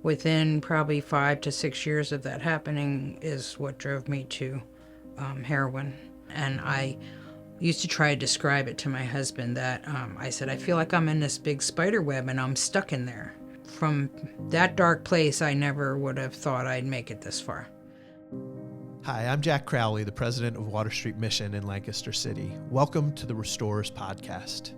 Within probably 5 to 6 years of that happening is what drove me to heroin. And I used to try to describe it to my husband that I said, I feel like I'm in this big spider web and I'm stuck in there. From that dark place, I never would have thought I'd make it this far. Hi, I'm Jack Crowley, the president of Water Street Mission in Lancaster City. Welcome to the Restorers Podcast.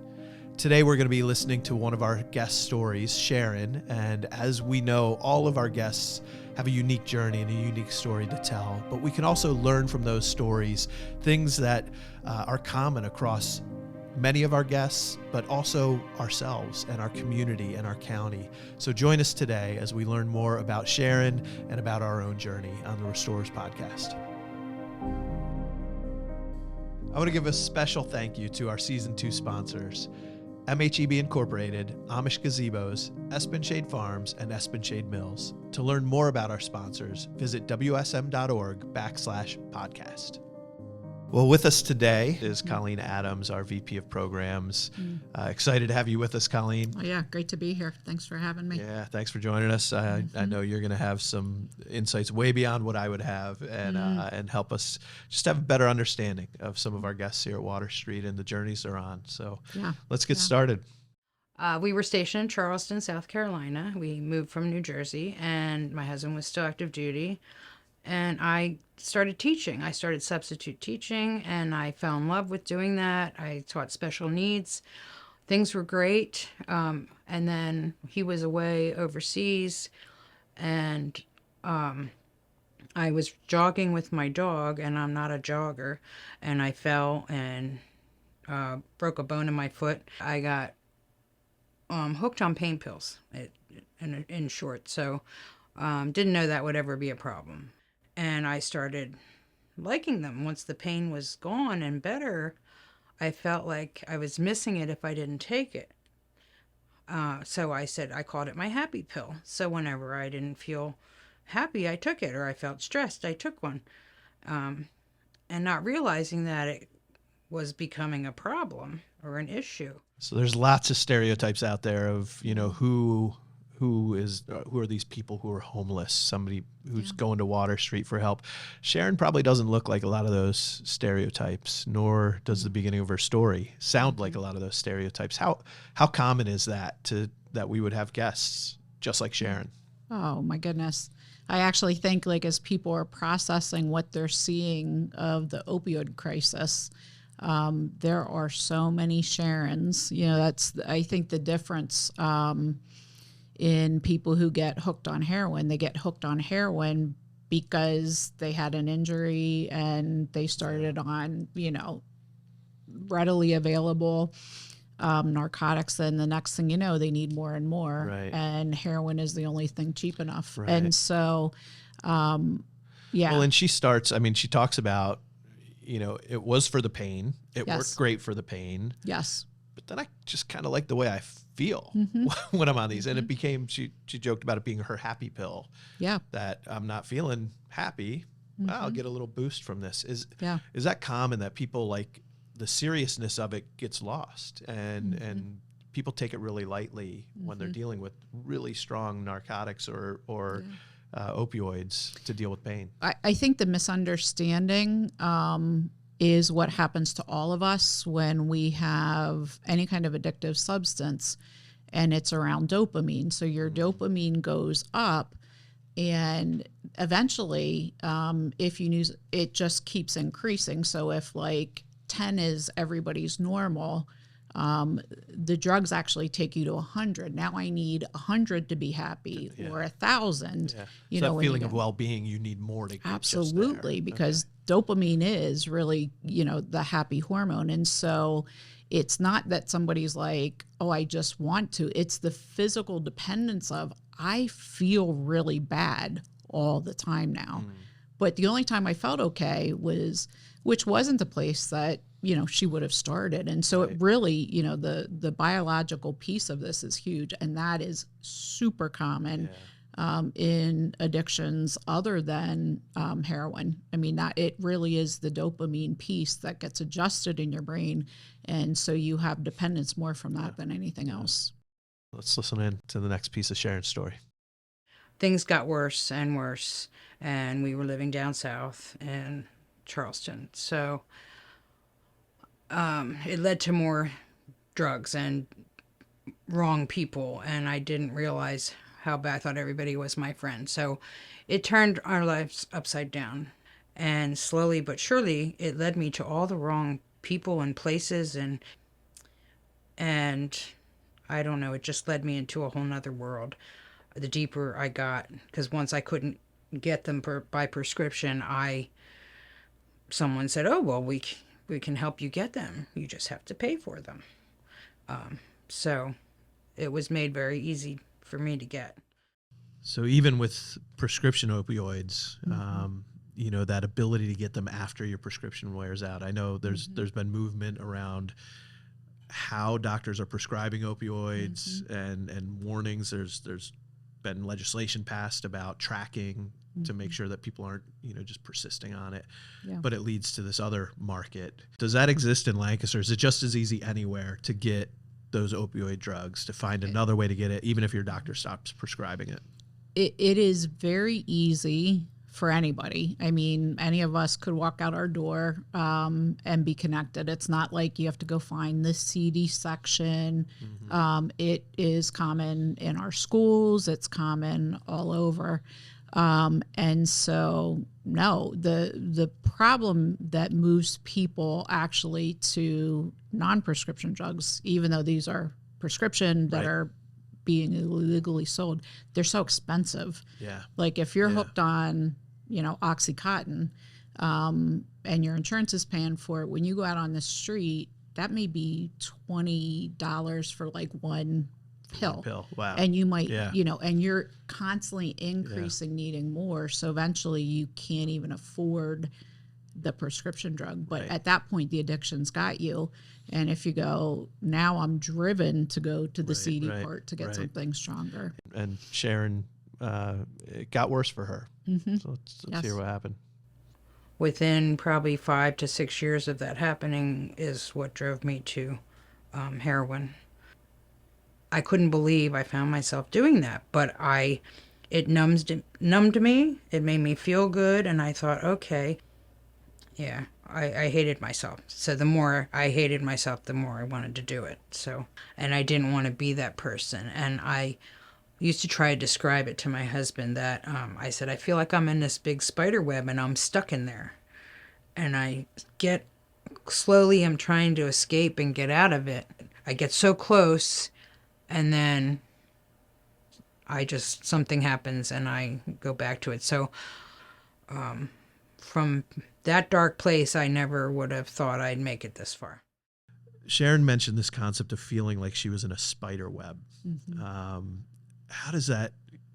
Today we're going to be listening to one of our guest stories, Sharon, and as we know, all of our guests have a unique journey and a unique story to tell, but we can also learn from those stories things that are common across many of our guests, but also ourselves and our community and our county. So join us today as we learn more about Sharon and about our own journey on the Restorers Podcast. I want to give a special thank you to our Season 2 sponsors, MHEB Incorporated, Amish Gazebos, Espenshade Farms, and Espenshade Mills. To learn more about our sponsors, visit wsm.org/podcast. Well, with us today is Colleen Adams, our VP of Programs. Excited to have you with us, Colleen. Oh, yeah, great to be here. Thanks for having me. Yeah, thanks for joining us. I know you're going to have some insights way beyond what I would have and help us just have a better understanding of some of our guests here at Water Street and the journeys they're on. So let's get started. We were stationed in Charleston, South Carolina. We moved from New Jersey, and my husband was still active duty. And I started teaching. I started substitute teaching, and I fell in love with doing that. I taught special needs. Things were great. And then he was away overseas, and I was jogging with my dog, and I'm not a jogger, and I fell and broke a bone in my foot. I got hooked on pain pills, in short. So didn't know that would ever be a problem. And I started liking them. Once the pain was gone and better, I felt like I was missing it if I didn't take it. So I called it my happy pill. So whenever I didn't feel happy, I took it, or I felt stressed, I took one. And not realizing that it was becoming a problem or an issue. So there's lots of stereotypes out there of, who are these people who are homeless, somebody who's going to Water Street for help. Sharon probably doesn't look like a lot of those stereotypes, nor does the beginning of her story sound like a lot of those stereotypes. How common is that that we would have guests just like Sharon? Oh, my goodness. I actually think as people are processing what they're seeing of the opioid crisis, there are so many Sharons. That's, I think, the difference in people who get hooked on heroin. They get hooked on heroin because they had an injury and they started on, readily available narcotics. And the next thing you know, they need more and more. Right. And heroin is the only thing cheap enough. Right. And so, Well, and she talks about, it was for the pain. It worked great for the pain. Yes. But then I just kind of like the way I feel when I'm on these. And it became, she joked about it being her happy pill. Yeah. That I'm not feeling happy. I'll get a little boost from this. Is that common that people, like, the seriousness of it gets lost and people take it really lightly when they're dealing with really strong narcotics or opioids to deal with pain? I think the misunderstanding is what happens to all of us when we have any kind of addictive substance, and it's around dopamine. So your dopamine goes up, and eventually, if you use it, just keeps increasing. So if 10 is everybody's normal, the drugs actually take you to 100. Now I need 100 to be happy, or 1,000. Yeah. So that feeling of well-being, you need more to get absolutely, because dopamine is really, the happy hormone. And so it's not that somebody's like, oh, I just want to. It's the physical dependence of, I feel really bad all the time now. But the only time I felt okay which wasn't the place that, she would have started. And so it really, the biological piece of this is huge. And that is super common in addictions other than heroin. I mean, that it really is the dopamine piece that gets adjusted in your brain. And so you have dependence more from that than anything else. Let's listen in to the next piece of Sharon's story. things got worse and worse, and we were living down south in Charleston. So it led to more drugs and wrong people, and I didn't realize how bad. I thought everybody was my friend. So it turned our lives upside down. And slowly but surely, it led me to all the wrong people and places, and I don't know, it just led me into a whole nother world. The deeper I got, because once I couldn't get them by prescription, someone said, "Oh well, we can help you get them. You just have to pay for them." So it was made very easy for me to get. So even with prescription opioids, you know, that ability to get them after your prescription wears out. I know there's been movement around how doctors are prescribing opioids and warnings. There's been legislation passed about tracking to make sure that people aren't, you know, just persisting on it. Yeah. But it leads to this other market. Does that exist in Lancaster? Is it just as easy anywhere to get those opioid drugs, to find another way to get it, even if your doctor stops prescribing it? It is very easy for anybody. I mean, any of us could walk out our door and be connected. It's not like you have to go find the CD section. It is common in our schools. It's common all over. And so, no, the problem that moves people actually to non-prescription drugs, even though these are prescription that are being illegally sold, they're so expensive. Yeah. Like if you're hooked on, you know, OxyContin, and your insurance is paying for it, when you go out on the street, that may be $20 for like one pill. Wow. And you might, you know, and you're constantly increasing, needing more. So eventually you can't even afford the prescription drug. But at that point, the addiction's got you. And if you go, now I'm driven to go to the CD part to get something stronger. And Sharon, it got worse for her. So let's hear what happened. Within probably 5 to 6 years of that happening is what drove me to heroin. I couldn't believe I found myself doing that, but it numbed me. It made me feel good, and I thought, okay, yeah, I hated myself. So the more I hated myself, the more I wanted to do it. So, and I didn't want to be that person. And I used to try to describe it to my husband that I said, I feel like I'm in this big spider web and I'm stuck in there. And I'm trying to escape and get out of it. I get so close, and then something happens and I go back to it. So from that dark place, I never would have thought I'd make it this far. Sharon mentioned this concept of feeling like she was in a spider web. How does that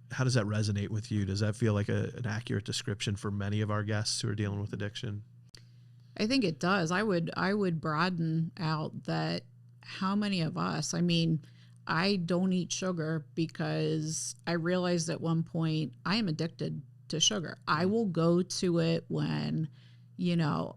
resonate with you? Does that feel like an accurate description for many of our guests who are dealing with addiction? I think it does. I would broaden out that how many of us, I mean, I don't eat sugar because I realized at one point I am addicted to sugar. I will go to it when, you know,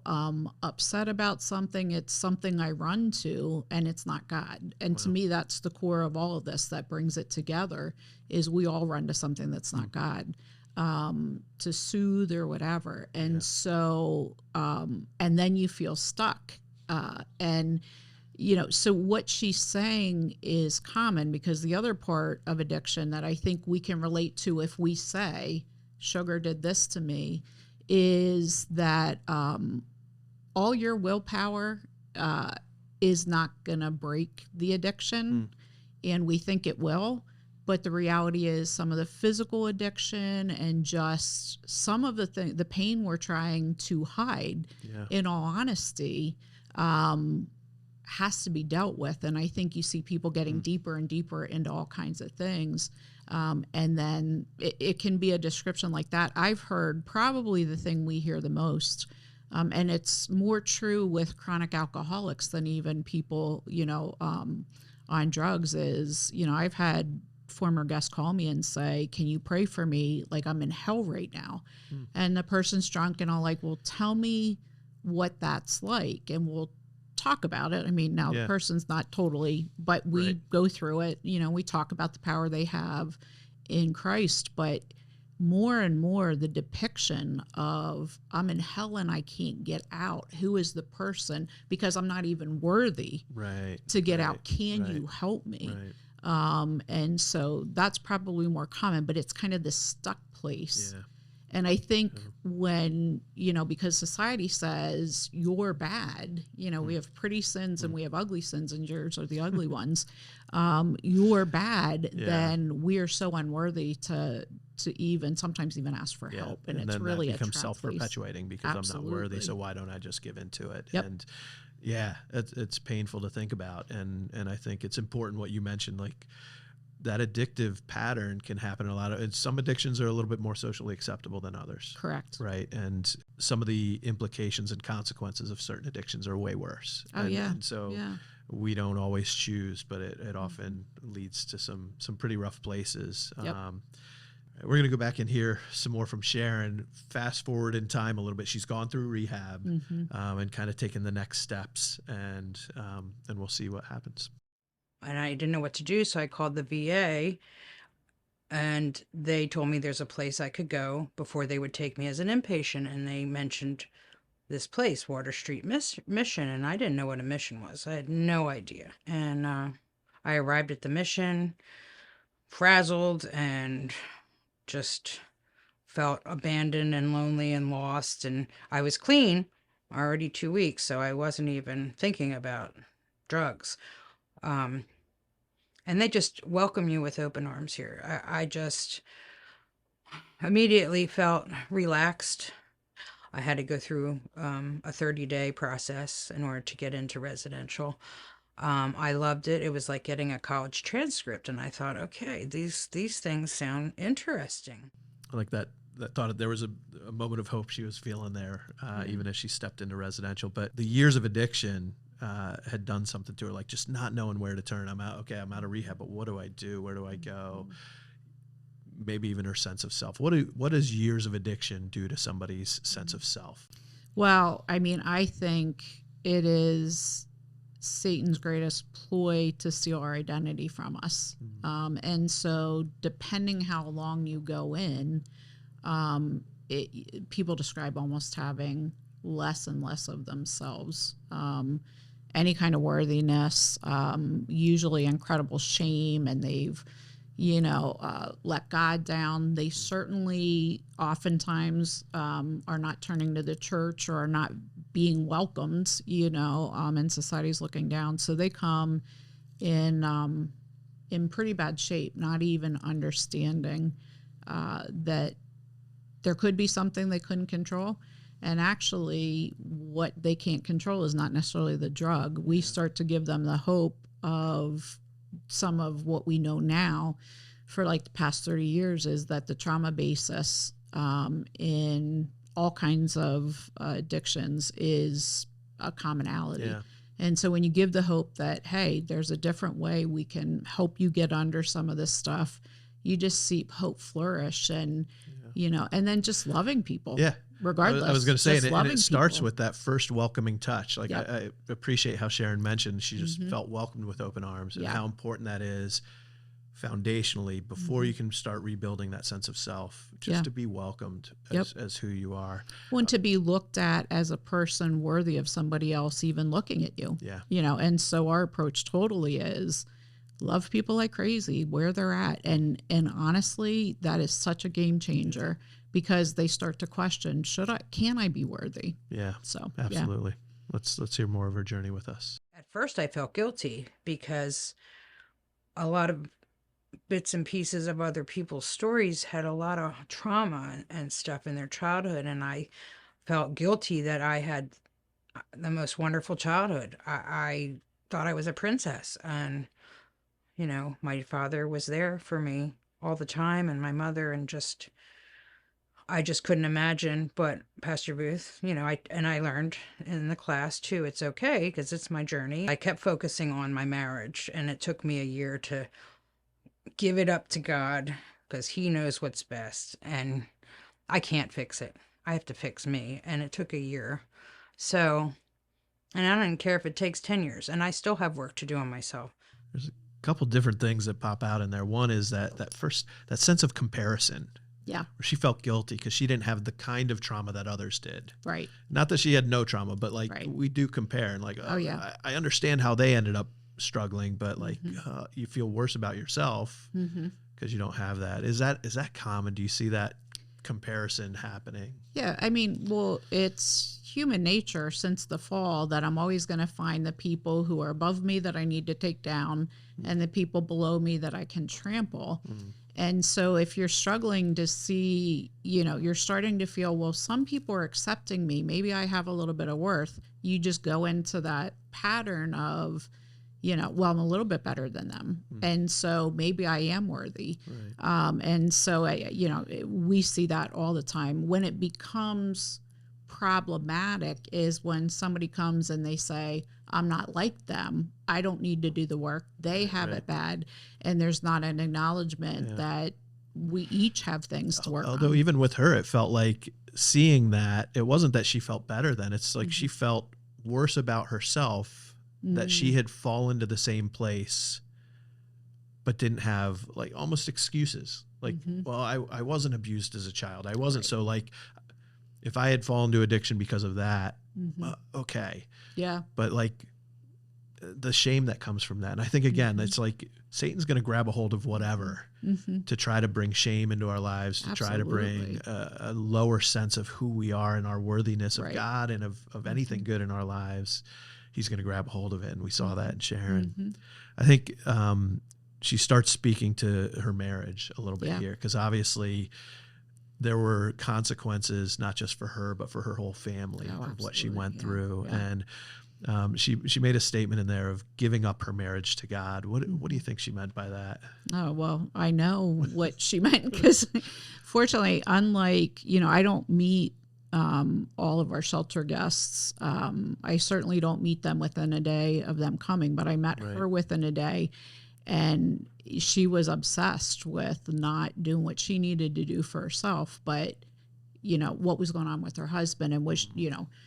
upset about something. It's something I run to, and it's not God. And to me, that's the core of all of this that brings it together, is we all run to something that's not God, to soothe or whatever. And so, and then you feel stuck. And, you know, so what she's saying is common, because the other part of addiction that I think we can relate to if we say, sugar did this to me, is that all your willpower is not going to break the addiction, and we think it will. But the reality is some of the physical addiction and just some of the pain we're trying to hide, in all honesty, has to be dealt with. And I think you see people getting deeper and deeper into all kinds of things. And then it can be a description like that. I've heard probably the thing we hear the most, and it's more true with chronic alcoholics than even people, you know, on drugs, is, you know, I've had former guests call me and say, can you pray for me? Like, I'm in hell right now. And the person's drunk, and I'll like, well, tell me what that's like, and we'll talk about it. I mean, now the person's not totally, but we go through it. You know, we talk about the power they have in Christ, but more and more the depiction of I'm in hell and I can't get out. Who is the person? Because I'm not even worthy Right. to get Right. out. Can Right. you help me? Right. And so that's probably more common, but it's kind of this stuck place. Yeah. And I think when, because society says you're bad, we have pretty sins and we have ugly sins, and yours are the ugly ones. You're bad, Yeah. then we are so unworthy to even sometimes even ask for Yeah. help. And it's then really that becomes a trap self-perpetuating because I'm not worthy. Absolutely. So why don't I just give into it? Yep. And yeah, it's painful to think about. And I think it's important what you mentioned, like that addictive pattern can happen and some addictions are a little bit more socially acceptable than others. Correct. Right. And some of the implications and consequences of certain addictions are way worse. Oh, yeah. And so Yeah. we don't always choose, but it often leads to some pretty rough places. Yep. We're going to go back and hear some more from Sharon. Fast forward in time a little bit. She's gone through rehab and kind of taken the next steps, and we'll see what happens. And I didn't know what to do, so I called the VA, and they told me there's a place I could go before they would take me as an inpatient, and they mentioned this place, Water Street Mission, and I didn't know what a mission was. I had no idea. And I arrived at the mission, frazzled, and just felt abandoned and lonely and lost. And I was clean already 2 weeks, so I wasn't even thinking about drugs. And they just welcome you with open arms here. I just immediately felt relaxed. I had to go through a 30-day process in order to get into residential. I loved it. It was like getting a college transcript, and I thought, okay, these things sound interesting. I like that thought. There was a moment of hope she was feeling there, even as she stepped into residential. But the years of addiction had done something to her, like just not knowing where to turn. I'm out of rehab, but what do I do? Where do I go? Maybe even her sense of self. What does years of addiction do to somebody's sense of self? Well, I mean, I think it is Satan's greatest ploy to steal our identity from us. And so depending how long you go in, people describe almost having less and less of themselves. Any kind of worthiness, usually incredible shame, and they've, let God down. They certainly oftentimes are not turning to the church or are not being welcomed, and society's looking down. So they come in pretty bad shape, not even understanding that there could be something they couldn't control. And actually, what they can't control is not necessarily the drug. We start to give them the hope of some of what we know now for like the past 30 years is that the trauma basis in all kinds of addictions is a commonality. Yeah. And so when you give the hope that, hey, there's a different way we can help you get under some of this stuff, you just see hope flourish and, and then just loving people. Yeah. Regardless. I was going to say, and it starts people. with that first welcoming touch. Like Yep. I appreciate how Sharon mentioned she just felt welcomed with open arms, and how important that is foundationally before you can start rebuilding that sense of self, just to be welcomed as who you are. Well, to be looked at as a person worthy of somebody else even looking at you. Yeah. And so our approach totally is love people like crazy where they're at. And honestly, that is such a game changer. Because they start to question, can I be worthy? Yeah. So absolutely. Yeah. Let's hear more of her journey with us. At first I felt guilty because a lot of bits and pieces of other people's stories had a lot of trauma and stuff in their childhood. And I felt guilty that I had the most wonderful childhood. I thought I was a princess, and, my father was there for me all the time, and my mother, and I just couldn't imagine. But Pastor Booth, I learned in the class too, it's okay because it's my journey. I kept focusing on my marriage, and it took me a year to give it up to God because he knows what's best, and I can't fix it. I have to fix me, and it took a year. So, and I don't care if it takes 10 years, and I still have work to do on myself. couple different things that pop out in there. One is that sense of comparison. Yeah. Where she felt guilty because she didn't have the kind of trauma that others did. Right. Not that she had no trauma, but like Right. we do compare and like, Oh, yeah. I understand how they ended up struggling, but like Mm-hmm. you feel worse about yourself because you don't have that. Is that common? Do you see that comparison happening? Yeah, I mean, well, it's human nature since the fall that I'm always going to find the people who are above me that I need to take down and the people below me that I can trample. And so if you're struggling to see, you're starting to feel, well, some people are accepting me. Maybe I have a little bit of worth. You just go into that pattern of, well, I'm a little bit better than them. And so maybe I am worthy. Right. And so, we see that all the time. When it becomes problematic is when somebody comes and they say, I'm not like them. I don't need to do the work. They have Right. it bad. And there's not an acknowledgement that we each have things to work Although on. even with her, it felt like seeing that it wasn't that she felt better then. It's like she felt worse about herself that she had fallen to the same place, but didn't have like almost excuses. Like, well, I wasn't abused as a child. I wasn't. Right. So like, if I had fallen to addiction because of that, okay. Yeah. But like the shame that comes from that. And I think again, it's like Satan's going to grab a hold of whatever to try to bring shame into our lives, to try to bring a lower sense of who we are and our worthiness of Right. God and of anything good in our lives. He's going to grab a hold of it. And we saw that in Sharon. I think she starts speaking to her marriage a little bit here, because obviously there were consequences, not just for her, but for her whole family of what she went through. Yeah. And she made a statement in there of giving up her marriage to God. What do you think she meant by that? Oh, well, I know what she meant because fortunately, unlike, I don't meet all of our shelter guests. I certainly don't meet them within a day of them coming, but I met her within a day, and she was obsessed with not doing what she needed to do for herself, but what was going on with her husband, and was,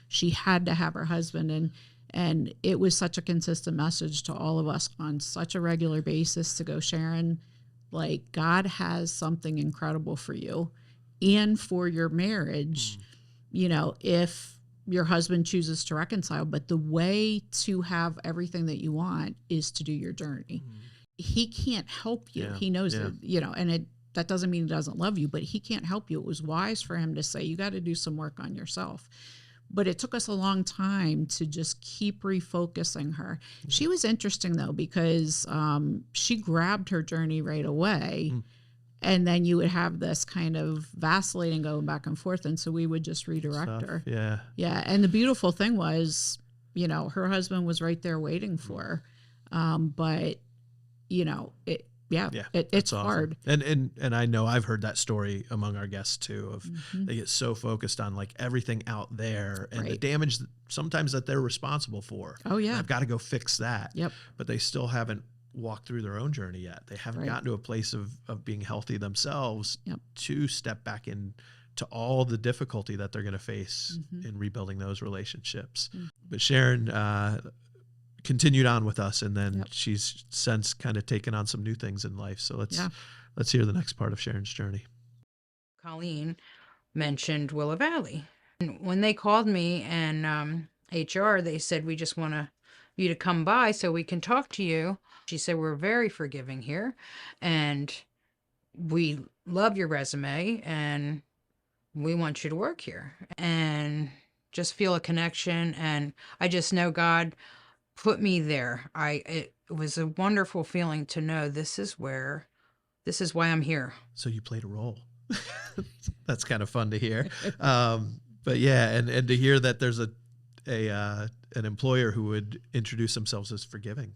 she had to have her husband, and it was such a consistent message to all of us on such a regular basis to go, Sharon, like, God has something incredible for you and for your marriage, if your husband chooses to reconcile. But the way to have everything that you want is to do your journey. He can't help you. He knows it, and that doesn't mean he doesn't love you, but he can't help you. It was wise for him to say, you got to do some work on yourself. But it took us a long time to just keep refocusing her. She was interesting, though, because she grabbed her journey right away. And then you would have this kind of vacillating going back and forth. And so we would just redirect her. Yeah. Yeah. And the beautiful thing was, her husband was right there waiting for her. But, it's awesome. hard. And I know I've heard that story among our guests too, of they get so focused on like everything out there and the damage sometimes that they're responsible for. Oh, yeah. And I've got to go fix that. Yep. But they still haven't walked through their own journey yet. They haven't gotten to a place of being healthy themselves to step back in to all the difficulty that they're going to face in rebuilding those relationships. But Sharon continued on with us, and then she's since kind of taken on some new things in life. So let's hear the next part of Sharon's journey. Colleen mentioned Willow Valley. And when they called me and HR, they said, we just want you to come by so we can talk to you. She said, we're very forgiving here, and we love your resume, and we want you to work here and just feel a connection. And I just know God put me there. It was a wonderful feeling to know this is why I'm here. So you played a role. That's kind of fun to hear. But yeah, and to hear that there's an employer who would introduce themselves as forgiving.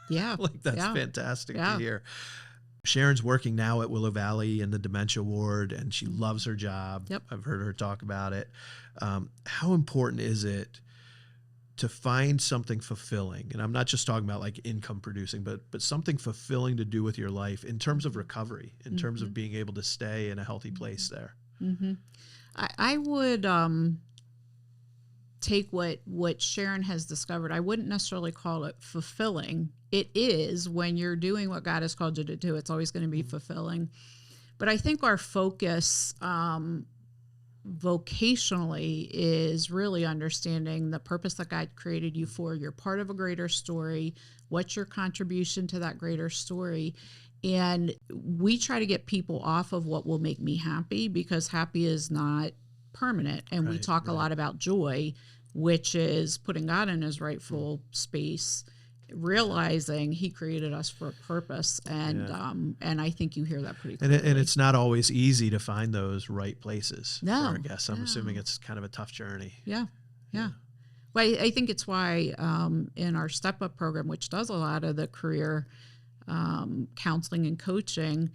Yeah. Like that's fantastic to hear. Sharon's working now at Willow Valley in the dementia ward, and she loves her job. Yep. I've heard her talk about it. How important is it to find something fulfilling? And I'm not just talking about like income producing, but something fulfilling to do with your life in terms of recovery, in terms of being able to stay in a healthy place there. I would take what Sharon has discovered. I wouldn't necessarily call it fulfilling. It is when you're doing what God has called you to do. It's always going to be fulfilling. But I think our focus vocationally is really understanding the purpose that God created you for. You're part of a greater story. What's your contribution to that greater story? And we try to get people off of what will make me happy, because happy is not permanent. And we talk a lot about joy, which is putting God in his rightful space, realizing he created us for a purpose. And I think you hear that pretty clearly. And it's not always easy to find those right places for No. our guests. I'm assuming it's kind of a tough journey. Yeah. Well, I think it's why in our Step Up program, which does a lot of the career counseling and coaching,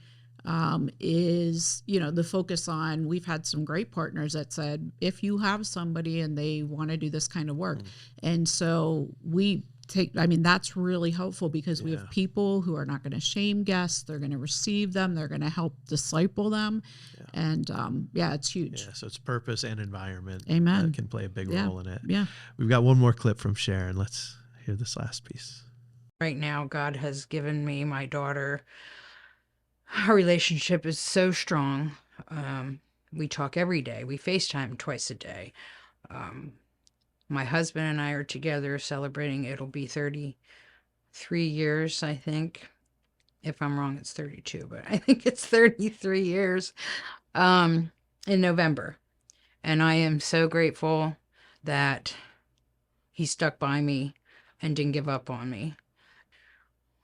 is, the focus on, we've had some great partners that said, if you have somebody and they want to do this kind of work. And so we that's really helpful, because we have people who are not going to shame guests. They're going to receive them. They're going to help disciple them. And it's huge. Yeah, so it's purpose and environment. Amen. That can play a big role in it. Yeah. We've got one more clip from Sharon. Let's hear this last piece. Right now, God has given me my daughter. Our relationship is so strong. We talk every day. We FaceTime twice a day. My husband and I are together celebrating. It'll be 33 years, I think. If I'm wrong, it's 32, but I think it's 33 years in November. And I am so grateful that he stuck by me and didn't give up on me.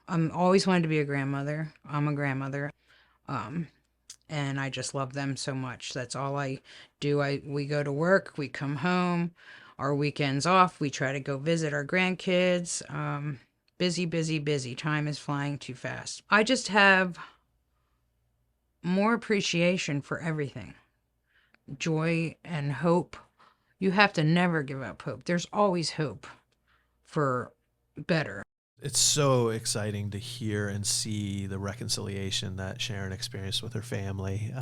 I'm always wanted to be a grandmother. I'm a grandmother. And I just love them so much. That's all I do. We go to work, we come home, our weekends off, we try to go visit our grandkids. Busy, busy, busy. Time is flying too fast. I just have more appreciation for everything. Joy and hope. You have to never give up hope. There's always hope for better. It's so exciting to hear and see the reconciliation that Sharon experienced with her family.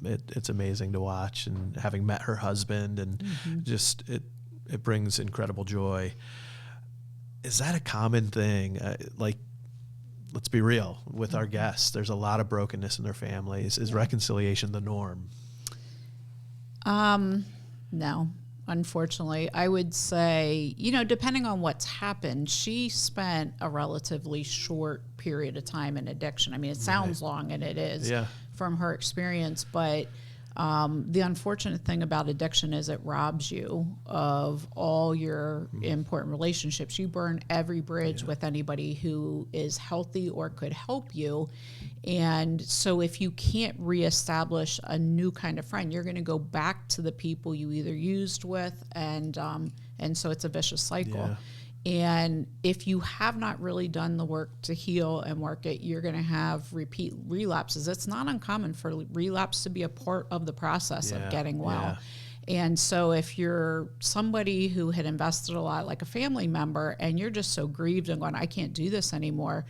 It's amazing to watch, and having met her husband, and just it brings incredible joy. Is that a common thing? Let's be real with our guests. There's a lot of brokenness in their families. Is reconciliation the norm? No. Unfortunately, I would say, depending on what's happened, she spent a relatively short period of time in addiction. I mean, it sounds long, and it is from her experience, but the unfortunate thing about addiction is it robs you of all your important relationships. You burn every bridge with anybody who is healthy or could help you. And so if you can't reestablish a new kind of friend, you're going to go back to the people you either used with, and so it's a vicious cycle. And if you have not really done the work to heal and work it, you're going to have repeat relapses. It's not uncommon for relapse to be a part of the process of getting well. And so if you're somebody who had invested a lot, like a family member, and you're just so grieved and going, I can't do this anymore,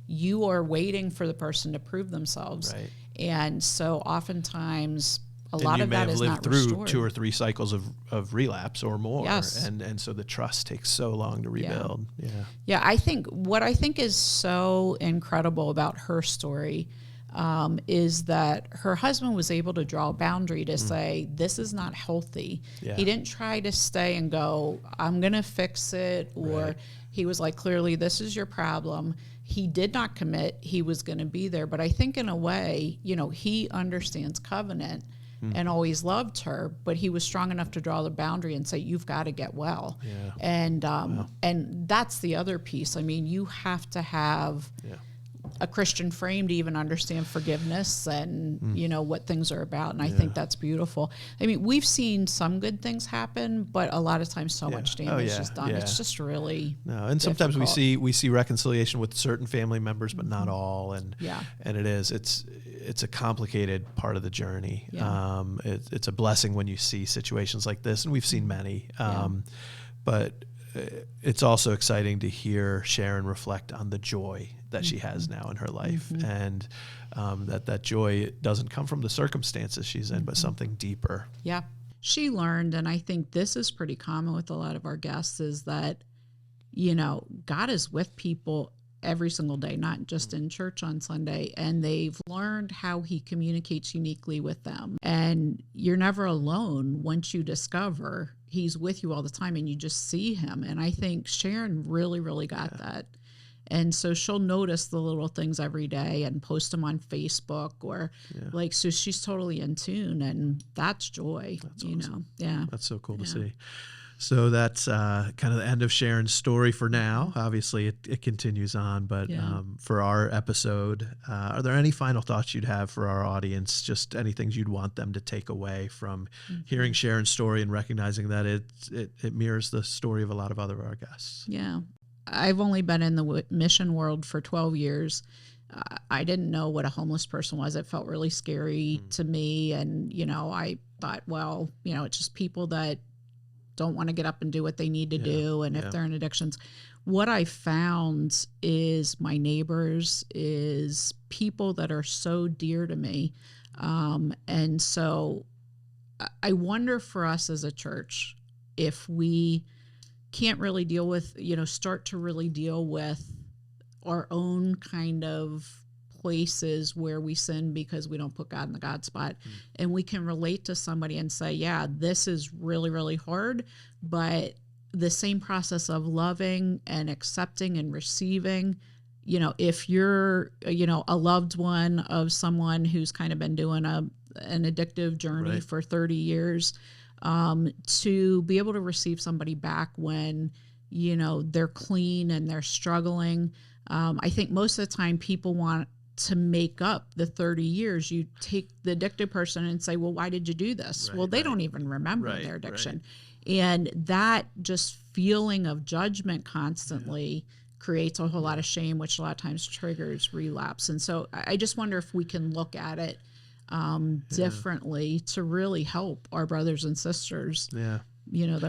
you are waiting for the person to prove themselves. Right. And so oftentimes a lot of that is not through restored. 2 or 3 cycles of relapse or more. Yes. And so the trust takes so long to rebuild. Yeah, I think what is so incredible about her story is that her husband was able to draw a boundary to say, this is not healthy. He didn't try to stay and go, I'm going to fix it. Or he was like, clearly, this is your problem. He did not commit. He was going to be there. But I think in a way, he understands covenant and always loved her, but he was strong enough to draw the boundary and say, you've got to get well. And that's the other piece. I mean, you have to have a Christian frame to even understand forgiveness and, what things are about. And I think that's beautiful. I mean, we've seen some good things happen, but a lot of times so much damage is done. It's just really and sometimes we see reconciliation with certain family members, but not all. And it's a complicated part of the journey. It's a blessing when you see situations like this, and we've seen many. But it's also exciting to hear Sharon reflect on the joy that she has now in her life, and that joy doesn't come from the circumstances she's in, but something deeper. she learned, and I think this is pretty common with a lot of our guests, is that, God is with people every single day, not just in church on Sunday, and they've learned how he communicates uniquely with them. And you're never alone once you discover he's with you all the time and you just see him. And I think Sharon really, really got that. And so she'll notice the little things every day and post them on Facebook or so she's totally in tune, and that's joy, That's awesome. Yeah. That's so cool to see. So that's kind of the end of Sharon's story for now. Obviously, it continues on, but for our episode, are there any final thoughts you'd have for our audience? Just any things you'd want them to take away from hearing Sharon's story and recognizing that it mirrors the story of a lot of other of our guests? Yeah. I've only been in the mission world for 12 years. I didn't know what a homeless person was. It felt really scary to me. And, I thought, well, it's just people that don't want to get up and do what they need to do. And if they're in addictions, what I found is my neighbors, is people that are so dear to me. And so I wonder for us as a church, if we can't really deal with, start to really deal with our own kind of places where we sin because we don't put God in the God spot, and we can relate to somebody and say, yeah, this is really, really hard, but the same process of loving and accepting and receiving, if you're, a loved one of someone who's kind of been doing an addictive journey for 30 years, to be able to receive somebody back when, they're clean and they're struggling. I think most of the time people want to make up the 30 years. You take the addicted person and say, well, why did you do this? Well, they don't even remember their addiction. And that just feeling of judgment constantly creates a whole lot of shame, which a lot of times triggers relapse. And so I just wonder if we can look at it differently to really help our brothers and sisters, that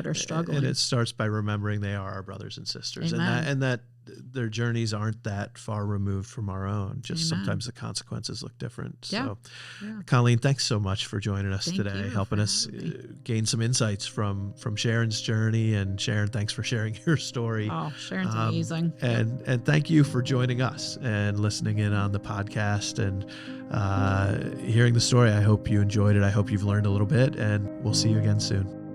are struggling. And it starts by remembering they are our brothers and sisters. Amen. and that their journeys aren't that far removed from our own. Just sometimes the consequences look different. So, Colleen, thanks so much for joining us today, helping us gain some insights from Sharon's journey. And Sharon, thanks for sharing your story. Oh, Sharon's amazing. And thank you for joining us and listening in on the podcast and hearing the story. I hope you enjoyed it. I hope you've learned a little bit, and we'll see you again soon.